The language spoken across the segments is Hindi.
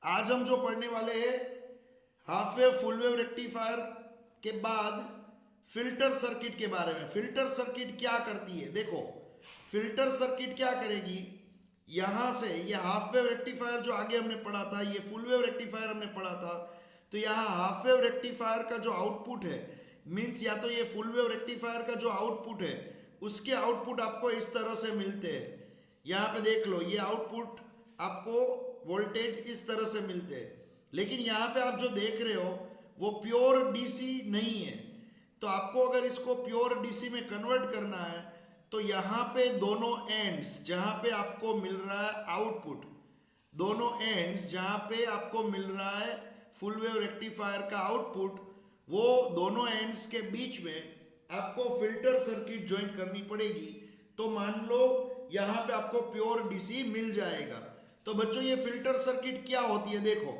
आज हम जो पढ़ने वाले हैं half wave full wave rectifier के बाद फिल्टर सर्किट के बारे में। फिल्टर सर्किट क्या करती है, देखो फिल्टर सर्किट क्या करेगी, यहां से ये हाफ वेव रेक्टिफायर जो आगे हमने पढ़ा था, ये फुल वेव रेक्टिफायर हमने पढ़ा था, तो यहाँ हाफ वेव रेक्टिफायर का जो आउटपुट है, मीन्स या तो ये फुल वेव रेक्टिफायर का जो आउटपुट है उसके आउटपुट आपको इस तरह से मिलते हैं। यहाँ पे देख लो, ये आउटपुट आपको वोल्टेज इस तरह से मिलते हैं, लेकिन यहाँ पे आप जो देख रहे हो वो प्योर डीसी नहीं है। तो आपको अगर इसको प्योर डीसी में कन्वर्ट करना है तो यहाँ पे दोनों एंड्स जहाँ पे आपको मिल रहा है आउटपुट, दोनों एंड्स जहाँ पे आपको मिल रहा है फुल वेव रेक्टिफायर का आउटपुट, वो दोनों एंड्स के बीच में आपको फिल्टर सर्किट ज्वाइन करनी पड़ेगी। तो मान लो यहाँ पे आपको प्योर डीसी मिल जाएगा। तो बच्चों ये फिल्टर सर्किट क्या होती है, देखो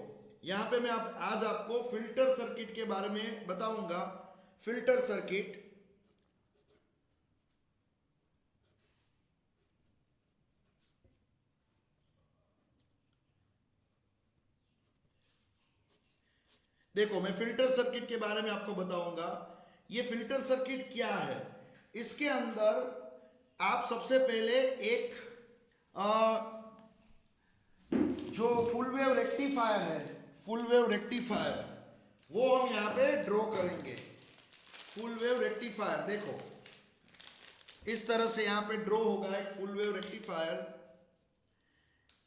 यहाँ पे मैं आज आपको फिल्टर सर्किट के बारे में बताऊंगा। फिल्टर सर्किट देखो, मैं फिल्टर सर्किट के बारे में आपको बताऊंगा। ये फिल्टर सर्किट क्या है, इसके अंदर आप सबसे पहले एक जो फुल वेव रेक्टिफायर है, फुल वेव रेक्टिफायर वो हम यहाँ पे ड्रॉ करेंगे। फुल वेव रेक्टिफायर देखो इस तरह से यहाँ पे ड्रॉ होगा एक फुल वेव रेक्टिफायर।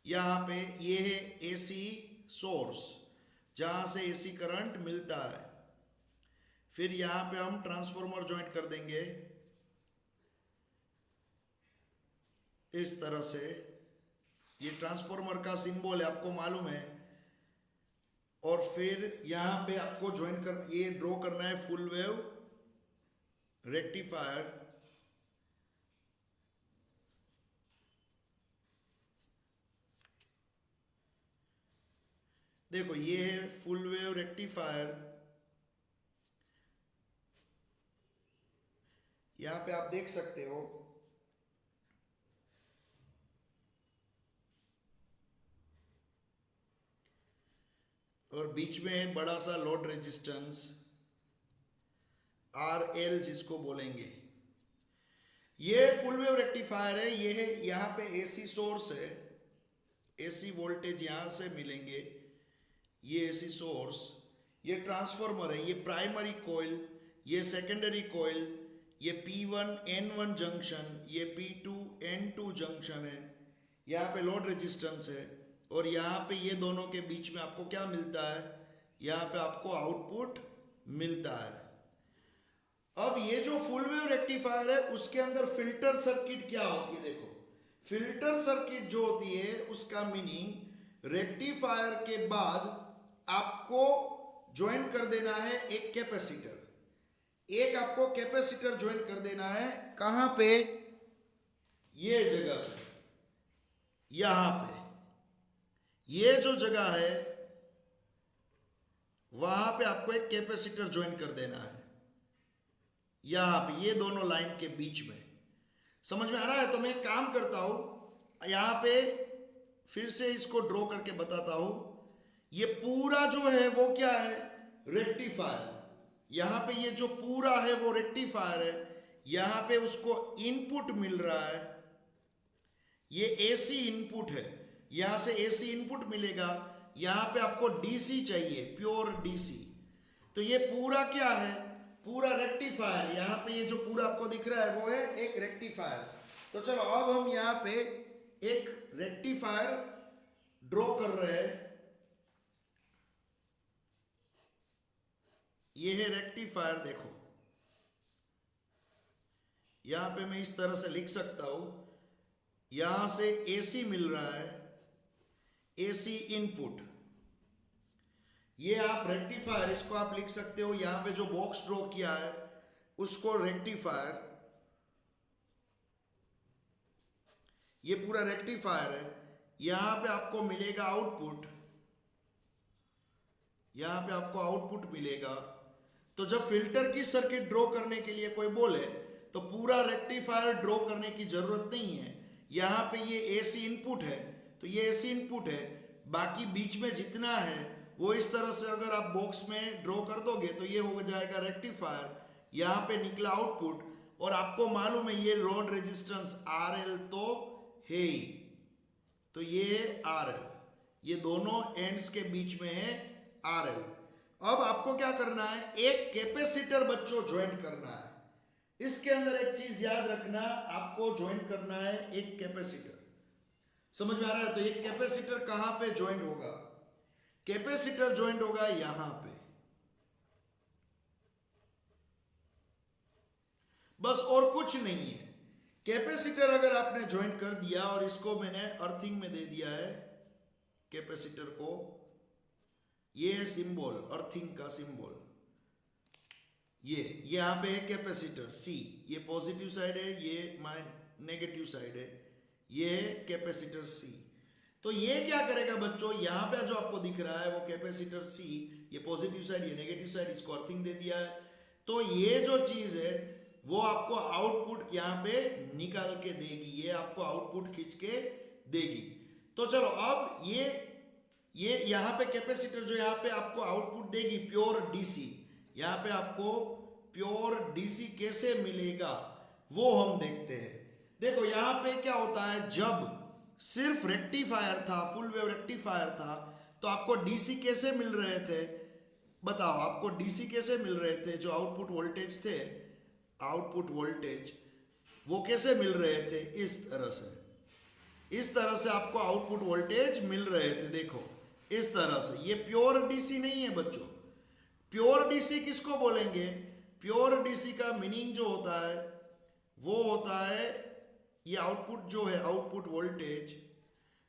यहाँ पे ये है एसी सोर्स जहाँ से एसी करंट मिलता है। फिर यहाँ पे हम ट्रांसफॉर्मर ज्वाइंट कर देंगे इस तरह से। ये ट्रांसफॉर्मर का सिंबल है, आपको मालूम है। और फिर यहाँ पे आपको ज्वाइन कर ये ड्रॉ करना है फुल वेव रेक्टिफायर। देखो ये है फुल वेव रेक्टिफायर। यहां पे आप देख सकते हो और बीच में है बड़ा सा लोड रेजिस्टेंस RL जिसको बोलेंगे। ये फुल वेव रेक्टिफायर है। ये है यहाँ पे एसी सोर्स है, एसी वोल्टेज यहां से मिलेंगे। ये एसी सोर्स, ये ट्रांसफॉर्मर है, ये प्राइमरी कॉइल, ये सेकेंडरी कॉइल, ये P1 N1 जंक्शन, ये P2 N2 जंक्शन है। यहाँ पे लोड रेजिस्टेंस है और यहाँ पे ये दोनों के बीच में आपको क्या मिलता है, यहाँ पे आपको आउटपुट मिलता है। अब ये जो फुल वेव रेक्टिफायर है उसके अंदर फिल्टर सर्किट क्या होती है, देखो फिल्टर सर्किट जो होती है उसका मीनिंग रेक्टिफायर के बाद आपको ज्वाइन कर देना है एक कैपेसिटर। एक आपको कैपेसिटर ज्वाइन कर देना है, कहां पे, ये जगह पे, यहां पे ये जो जगह है वहां पे आपको एक कैपेसिटर ज्वाइन कर देना है, यहां पे ये दोनों लाइन के बीच में। समझ में आ रहा है? तो मैं एक काम करता हूं, यहां पे फिर से इसको ड्रॉ करके बताता हूं। ये पूरा जो है वो क्या है, रेक्टिफायर। यहां पे ये जो पूरा है वो रेक्टिफायर है। यहां पे उसको इनपुट मिल रहा है, ये एसी इनपुट है, यहां से एसी इनपुट मिलेगा। यहां पे आपको डीसी चाहिए, प्योर डीसी। तो ये पूरा क्या है, पूरा रेक्टिफायर। यहां पे ये जो पूरा आपको दिख रहा है वो है एक रेक्टिफायर। तो चलो अब हम यहां पे एक रेक्टिफायर ड्रॉ कर रहे हैं। ये है रेक्टिफायर, देखो यहां पे मैं इस तरह से लिख सकता हूं, यहां से एसी मिल रहा है, एसी इनपुट। ये आप रेक्टिफायर, इसको आप लिख सकते हो, यहां पे जो बॉक्स ड्रॉ किया है उसको रेक्टिफायर, ये पूरा रेक्टिफायर है। यहां पे आपको मिलेगा आउटपुट, यहां पे आपको आउटपुट मिलेगा। तो जब फिल्टर की सर्किट ड्रॉ करने के लिए कोई बोले तो पूरा रेक्टिफायर ड्रॉ करने की जरूरत नहीं है। यहां पे ये एसी इनपुट है, तो ये एसी इनपुट है, बाकी बीच में जितना है वो इस तरह से अगर आप बॉक्स में ड्रॉ कर दोगे तो ये हो जाएगा रेक्टिफायर, यहाँ पे निकला आउटपुट, और आपको मालूम है ये लोड रेजिस्टेंस RL तो है ही, तो ये RL, ये दोनों एंड्स के बीच में है RL। अब आपको क्या करना है, एक कैपेसिटर बच्चों ज्वाइंट करना है। इसके अंदर एक चीज याद रखना, आपको ज्वाइंट करना है एक कैपेसिटर। समझ में आ रहा है? तो एक कैपेसिटर कहां पे ज्वाइंट होगा, कैपेसिटर ज्वाइंट होगा यहां पे, बस और कुछ नहीं है। कैपेसिटर अगर आपने ज्वाइंट कर दिया और इसको मैंने अर्थिंग में दे दिया है कैपेसिटर को, ये है सिंबल, अर्थिंग का सिंबल, ये यहां पे है कैपेसिटर C, ये पॉजिटिव साइड है, ये नेगेटिव साइड है, ये है कैपेसिटर C। तो ये क्या करेगा बच्चों, यहां पे जो आपको दिख रहा है वो कैपेसिटर C, ये पॉजिटिव साइड, ये नेगेटिव साइड, इसको अर्थिंग दे दिया है। तो ये जो चीज है वो आपको आउटपुट यहाँ पे निकाल के देगी, ये आपको आउटपुट खींच के देगी। तो चलो अब ये यहाँ पे कैपेसिटर जो यहाँ पे आपको आउटपुट देगी प्योर DC, यहाँ पे आपको प्योर DC कैसे मिलेगा वो हम देखते हैं। देखो यहाँ पे क्या होता है, जब सिर्फ रेक्टिफायर था, फुल वेव रेक्टिफायर था, तो आपको DC कैसे मिल रहे थे, बताओ आपको DC कैसे मिल रहे थे, जो आउटपुट वोल्टेज थे, आउटपुट वोल्टेज वो कैसे मिल रहे थे, इस तरह से आपको आउटपुट वोल्टेज मिल रहे थे। देखो इस तरह से, ये प्योर DC नहीं है बच्चों। प्योर DC किसको बोलेंगे, प्योर DC का मीनिंग जो होता है वो होता है, ये आउटपुट जो है, आउटपुट वोल्टेज,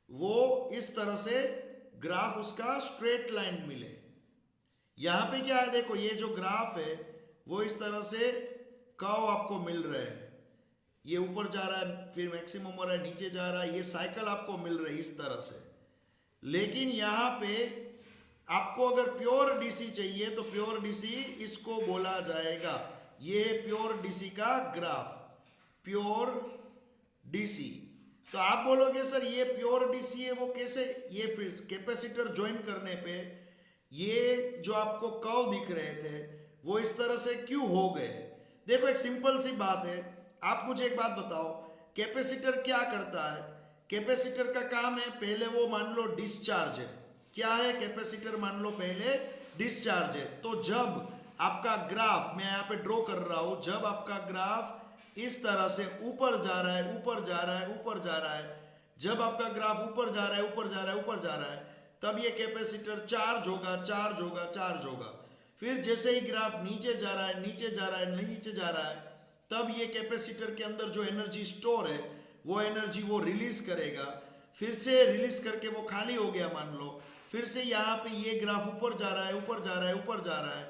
वो इस तरह से ग्राफ उसका स्ट्रेट लाइन मिले। यहां पे क्या है, देखो ये जो ग्राफ है वो इस तरह से कर्व आपको मिल रहे हैं, ये ऊपर जा रहा है, फिर मैक्सिमम हो रहा है, नीचे जा रहा है, ये साइकिल आपको मिल रही है इस तरह से। लेकिन यहाँ पे आपको अगर प्योर DC चाहिए तो प्योर DC इसको बोला जाएगा, ये प्योर DC का ग्राफ, प्योर DC। तो आप बोलोगे सर ये प्योर DC है वो कैसे, ये कैपेसिटर ज्वाइन करने पे ये जो आपको कर्व दिख रहे थे वो इस तरह से क्यों हो गए। देखो एक सिंपल सी बात है, आप मुझे एक बात बताओ, कैपेसिटर क्या करता है, कैपेसिटर का काम है, पहले वो मान लो डिस्चार्ज है, क्या है कैपेसिटर, मान लो पहले डिस्चार्ज है। तो जब आपका ग्राफ, मैं यहाँ पे ड्रॉ कर रहा हूं, जब आपका ग्राफ इस तरह से ऊपर जा रहा है, ऊपर जा रहा है, ऊपर जा रहा है, जब आपका ग्राफ ऊपर जा रहा है, ऊपर जा रहा है, ऊपर जा रहा है, तब ये कैपेसिटर चार्ज होगा, चार्ज होगा, चार्ज होगा। फिर जैसे ही ग्राफ नीचे जा रहा है, नीचे जा रहा है, नीचे जा रहा है, तब ये कैपेसिटर के अंदर जो एनर्जी स्टोर है वो एनर्जी वो रिलीज करेगा, फिर से रिलीज करके वो खाली हो गया मान लो, फिर से यहाँ पे ये ग्राफ ऊपर जा रहा है, ऊपर जा रहा है, ऊपर जा रहा है,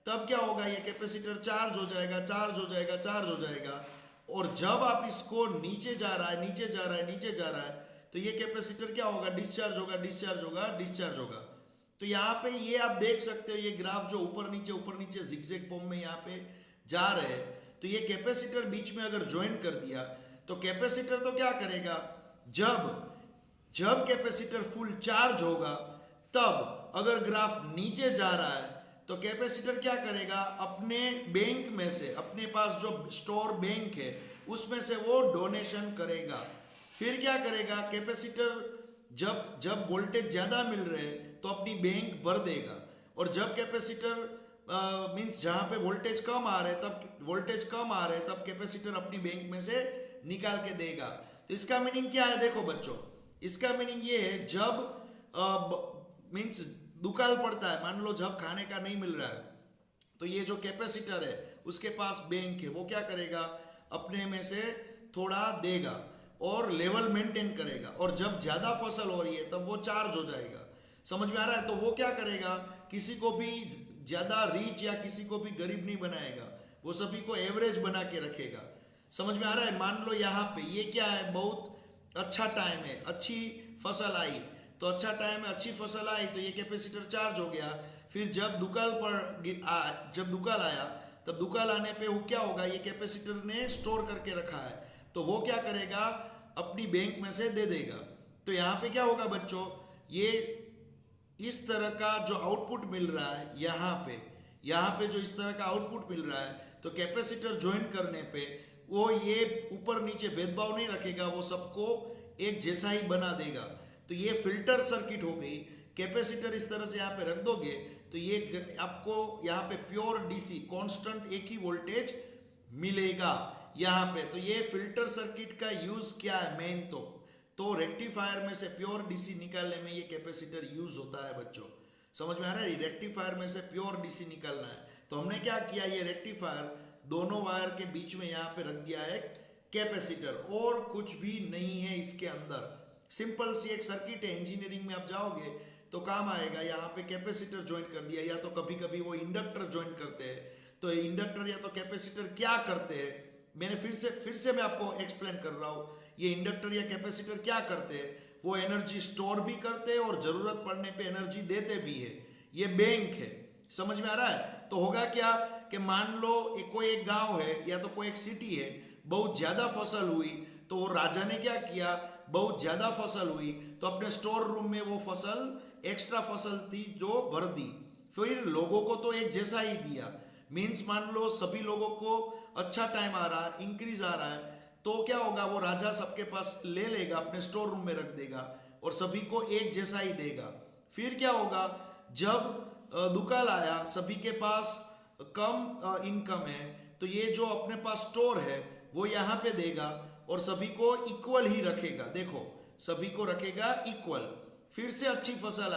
तब क्या होगा, ये कैपेसिटर चार्ज हो जाएगा, चार्ज हो जाएगा, चार्ज हो जाएगा। और जब आप इसको नीचे जा रहा है, नीचे जा रहा है, नीचे जा रहा है, तो ये कैपेसिटर क्या होगा, डिस्चार्ज होगा, डिस्चार्ज होगा, डिस्चार्ज होगा। तो यहाँ पे ये आप देख सकते हो, ये ग्राफ जो ऊपर नीचे जिगजैग फॉर्म में यहाँ पे जा रहे हैं, तो ये कैपेसिटर बीच में अगर ज्वाइन कर दिया तो कैपेसिटर तो क्या करेगा, जब कैपेसिटर फुल चार्ज होगा, तब अगर ग्राफ नीचे जा रहा है तो कैपेसिटर क्या करेगा, अपने बैंक में से, अपने पास जो स्टोर बैंक है उसमें से वो डोनेशन करेगा। फिर क्या करेगा कैपेसिटर, जब वोल्टेज ज्यादा मिल रहे हैं तो अपनी बैंक भर देगा, और जब कैपेसिटर मींस जहां पे वोल्टेज कम आ रहे, तब कैपेसिटर अपनी बैंक में से निकाल के देगा। तो इसका मीनिंग क्या है, देखो बच्चों, इसका मीनिंग ये है, जब मींस दुकाल पड़ता है, मान लो जब खाने का नहीं मिल रहा है, तो ये जो कैपेसिटर है उसके पास बैंक है, वो क्या करेगा, अपने में से थोड़ा देगा और लेवल मेंटेन करेगा, और जब ज्यादा फसल हो रही है तब वो चार्ज हो जाएगा। समझ में आ रहा है? तो वो क्या करेगा, किसी को भी ज्यादा रीच या किसी को भी गरीब नहीं बनाएगा, वो सभी को एवरेज बना के रखेगा। समझ में आ रहा है? मान लो यहाँ पे ये क्या है, बहुत अच्छा टाइम है, अच्छी फसल आई, तो अच्छा टाइम है, अच्छी फसल आई, तो ये कैपेसिटर चार्ज हो गया। फिर जब दुकाल आया, तब दुकाल आने पे वो क्या होगा, ये कैपेसिटर ने स्टोर करके रखा है, तो वो क्या करेगा, अपनी बैंक में से दे देगा। तो यहाँ पे क्या होगा बच्चों, ये इस तरह का जो आउटपुट मिल रहा है यहाँ पे जो इस तरह का आउटपुट मिल रहा है, तो कैपेसिटर ज्वाइन करने पे वो ये ऊपर नीचे भेदभाव नहीं रखेगा, वो सबको एक जैसा ही बना देगा। तो ये फिल्टर सर्किट हो गई। कैपेसिटर इस तरह से यहाँ पे रख दोगे तो ये आपको यहाँ पे प्योर डीसी कांस्टेंट एक ही वोल्टेज मिलेगा यहाँ पे। तो ये फिल्टर सर्किट का यूज क्या है मेन, तो रेक्टिफायर में से प्योर डीसी निकालने में ये कैपेसिटर यूज होता है बच्चों। समझ में आ रहा है? रेक्टिफायर में से प्योर डीसी निकालना है तो हमने क्या किया, ये रेक्टिफायर दोनों वायर के बीच में यहाँ पे रख दिया है कैपेसिटर, और कुछ भी नहीं है इसके अंदर। सिंपल सी एक सर्किट है, इंजीनियरिंग में आप जाओगे तो काम आएगा। यहाँ पे कैपेसिटर ज्वाइन कर दिया, या तो कभी कभी वो इंडक्टर ज्वाइन करते हैं। तो इंडक्टर या तो कैपेसिटर क्या करते हैं, मैंने फिर से मैं आपको एक्सप्लेन कर रहा हूँ। ये इंडक्टर या कैपेसिटर क्या करते हैं, वो एनर्जी स्टोर भी करते हैं और जरूरत पड़ने पे एनर्जी देते भी है। ये बैंक है। समझ में आ रहा है? तो होगा क्या कि मान लो कोई एक गांव है या तो कोई एक सिटी है, बहुत ज्यादा फसल हुई, तो वो राजा ने क्या किया, बहुत ज्यादा फसल हुई तो अपने स्टोर रूम में वो फसल एक्स्ट्रा फसल थी जो भर दी, फिर लोगों को तो एक जैसा ही दिया। मीन्स मान लो सभी लोगों को अच्छा टाइम आ रहा है, इंक्रीज आ रहा है, तो क्या होगा, वो राजा सबके पास ले लेगा, अपने स्टोर रूम में रख देगा और सभी को एक जैसा ही देगा। फिर क्या होगा, जब दुकाल आया, सभी के पास कम इनकम है, तो ये जो अपने पास स्टोर है वो यहाँ पे देगा और सभी को इक्वल ही रखेगा। देखो, सभी को रखेगा इक्वल। फिर से अच्छी फसल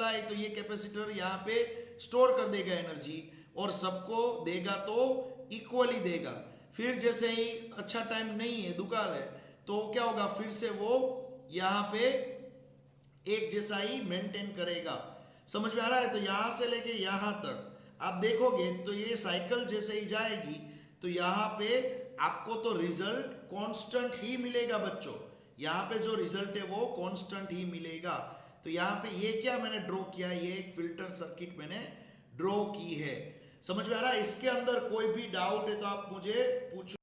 आई तो ये कैपेसिटर यहाँ पे स्टोर कर देगा एनर्जी और सबको देगा तो इक्वल ही देगा। फिर जैसे ही अच्छा टाइम नहीं है, दुकाल है, तो क्या होगा, फिर से वो यहाँ पे एक जैसा ही मेंटेन करेगा। समझ में आ रहा है? तो यहां से लेके यहां तक आप देखोगे तो ये साइकिल जैसे ही जाएगी तो यहाँ पे आपको तो रिजल्ट कांस्टेंट ही मिलेगा बच्चों। यहाँ पे जो रिजल्ट है वो कांस्टेंट ही मिलेगा। तो यहाँ पे ये क्या मैंने ड्रॉ किया, ये एक फिल्टर सर्किट मैंने ड्रॉ की है। समझ में आ रहा है? इसके अंदर कोई भी डाउट है तो आप मुझे पूछो।